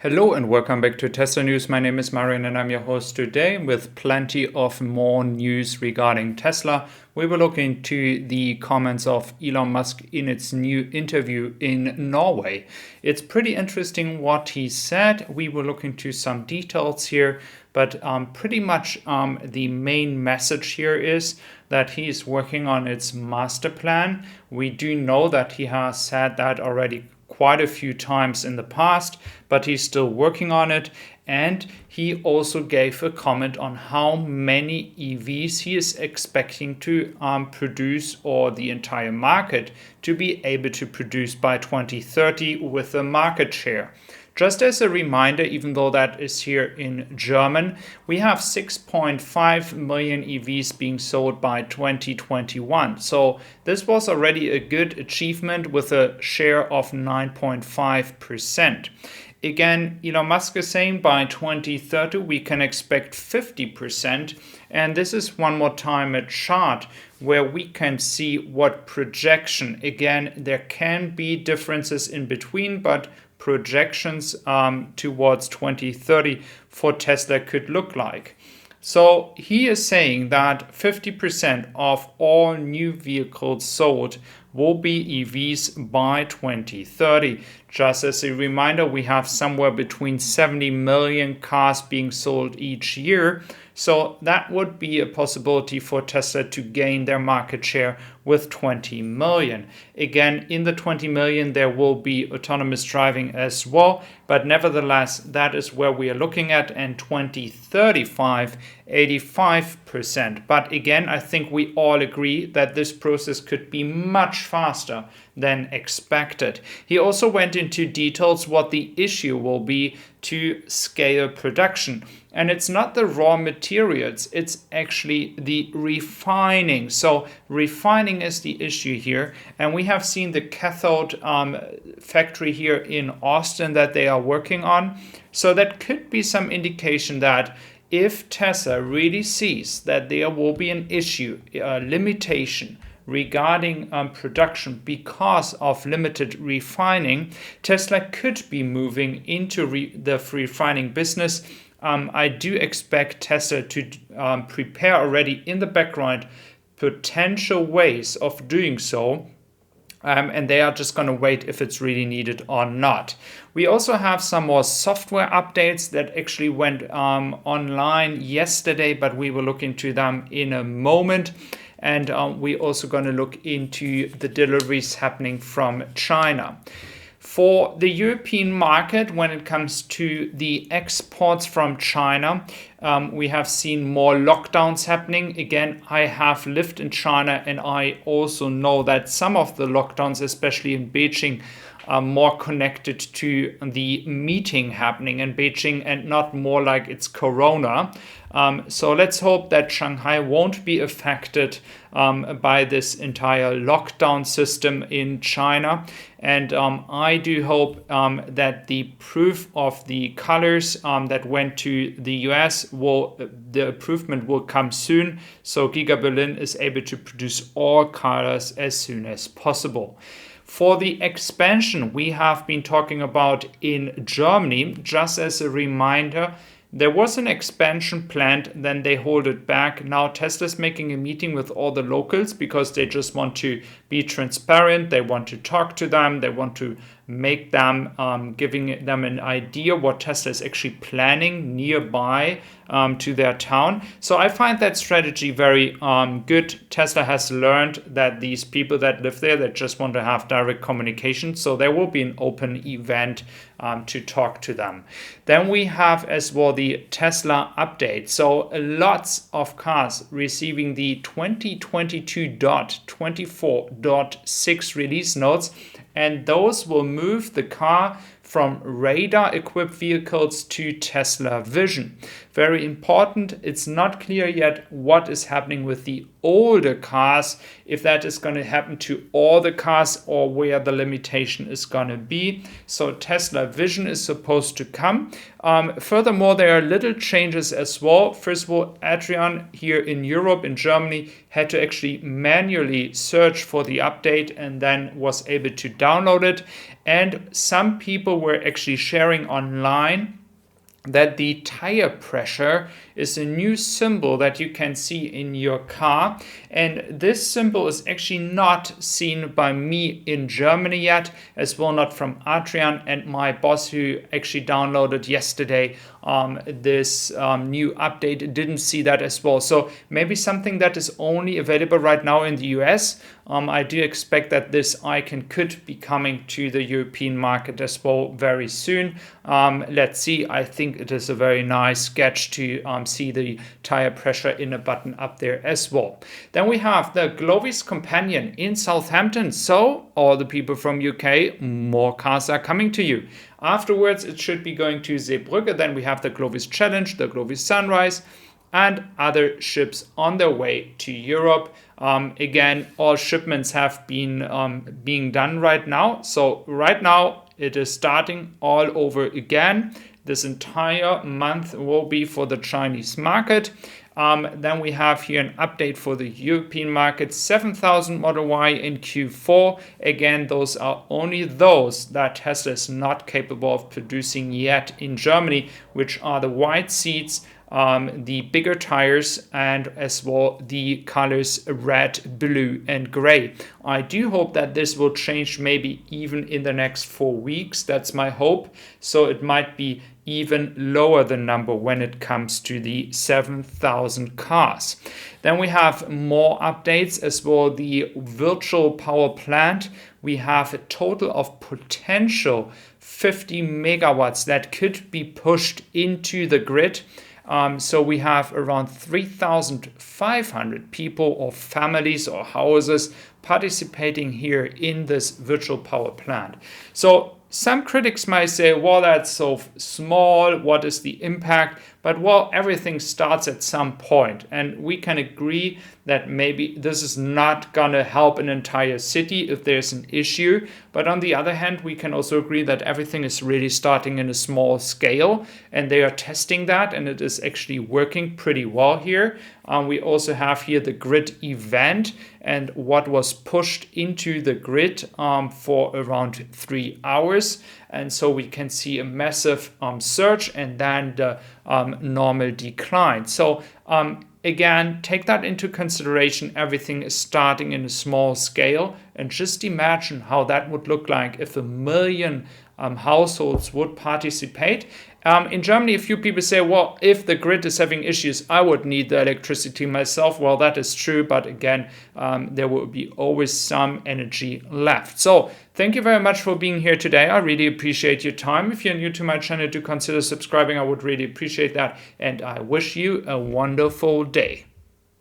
Hello and welcome back to Tesla News. My name is Marian and I'm your host today with plenty of more news regarding Tesla. We will look into the comments of Elon Musk in its new interview in Norway. It's pretty interesting what he said. We will look into some details here, but pretty much the main message here is that he is working on its master plan. We do know that he has said that already quite a few times in the past, but he's still working on it. And he also gave a comment on how many EVs he is expecting to produce, or the entire market to be able to produce by 2030 with a market share. Just as a reminder, even though that is here in German, we have 6.5 million EVs being sold by 2021. So this was already a good achievement with a share of 9.5%. Again, Elon Musk is saying by 2030 we can expect 50%. And this is one more time a chart where we can see what projection. Again, there can be differences in between, but projections towards 2030 for Tesla could look like. So he is saying that 50% of all new vehicles sold will be EVs by 2030. Just as a reminder, we have somewhere between 70 million cars being sold each year. So that would be a possibility for Tesla to gain their market share with 20 million. Again, in the 20 million, there will be autonomous driving as well. But nevertheless, that is where we are looking at. And 2035, 85%. But again, I think we all agree that this process could be much faster than expected. He also went into details what the issue will be to scale production. And it's not the raw materials, it's actually the refining. So refining is the issue here. And we have seen the cathode factory here in Austin that they are working on. So that could be some indication that if Tesla really sees that there will be an issue, a limitation regarding production because of limited refining, Tesla could be moving into the refining business. I do expect Tesla to prepare already in the background potential ways of doing so. And they are just going to wait if it's really needed or not. We also have some more software updates that actually went online yesterday, but we will look into them in a moment. And we're also going to look into the deliveries happening from China. For the European market, when it comes to the exports from China, we have seen more lockdowns happening. Again, I have lived in China and I also know that some of the lockdowns, especially in Beijing, are more connected to the meeting happening in Beijing and not more like it's Corona. So let's hope that Shanghai won't be affected by this entire lockdown system in China. And I do hope that the proof of the colors that went to the US the improvement will come soon. So Giga Berlin is able to produce all colors as soon as possible. For the expansion we have been talking about in Germany, just as a reminder, there was an expansion planned, then they hold it back. Now Tesla's making a meeting with all the locals because they just want to be transparent. They want to talk to them. They want to make them, giving them an idea what Tesla is actually planning nearby to their town. So I find that strategy very good. Tesla has learned that these people that live there, that just want to have direct communication. So there will be an open event to talk to them. Then we have as well the Tesla update. So lots of cars receiving the 2022.24.6 release notes, and those will move the car from radar-equipped vehicles to Tesla Vision. Very important, it's not clear yet what is happening with the older cars, if that is going to happen to all the cars or where the limitation is going to be. So Tesla Vision is supposed to come. Furthermore, there are little changes as well. First of all, Adrian here in Europe, in Germany, had to actually manually search for the update and then was able to download it. And some people were actually sharing online that the tire pressure is a new symbol that you can see in your car. And this symbol is actually not seen by me in Germany yet, as well not from Adrian and my boss, who actually downloaded yesterday this new update, didn't see that as well. So maybe something that is only available right now in the US. I do expect that this icon could be coming to the European market as well very soon. Let's see. I think it is a very nice sketch to see the tire pressure in a button up there as well. Then we have the Glovis Companion in Southampton. So all the people from UK, more cars are coming to you. Afterwards, it should be going to Zeebrugge. Then we have the Glovis Challenge, the Glovis Sunrise, and other ships on their way to Europe. Again, all shipments have been being done right now. So right now it is starting all over again. This entire month will be for the Chinese market. Then we have here an update for the European market, 7,000 Model Y in Q4. Again, those are only those that Tesla is not capable of producing yet in Germany, which are the white seats, the bigger tires, and as well the colors red, blue, and gray. I do hope that this will change maybe even in the next 4 weeks. That's my hope. So it might be even lower the number when it comes to the 7,000 cars. Then we have more updates as well. The virtual power plant, we have a total of potential 50 megawatts that could be pushed into the grid. So we have around 3,500 people or families or houses participating here in this virtual power plant. So some critics might say, well, that's so small. What is the impact? But well, everything starts at some point, and we can agree that maybe this is not going to help an entire city if there's an issue. But on the other hand, we can also agree that everything is really starting in a small scale, and they are testing that, and it is actually working pretty well here. We also have here the grid event and what was pushed into the grid for around 3 hours. And so we can see a massive surge and then the normal decline. So again, take that into consideration. Everything is starting in a small scale, and just imagine how that would look like if 1 million households would participate. In Germany, a few people say, well, if the grid is having issues, I would need the electricity myself. Well, that is true. But again, there will be always some energy left. So thank you very much for being here today. I really appreciate your time. If you're new to my channel, do consider subscribing. I would really appreciate that. And I wish you a wonderful day.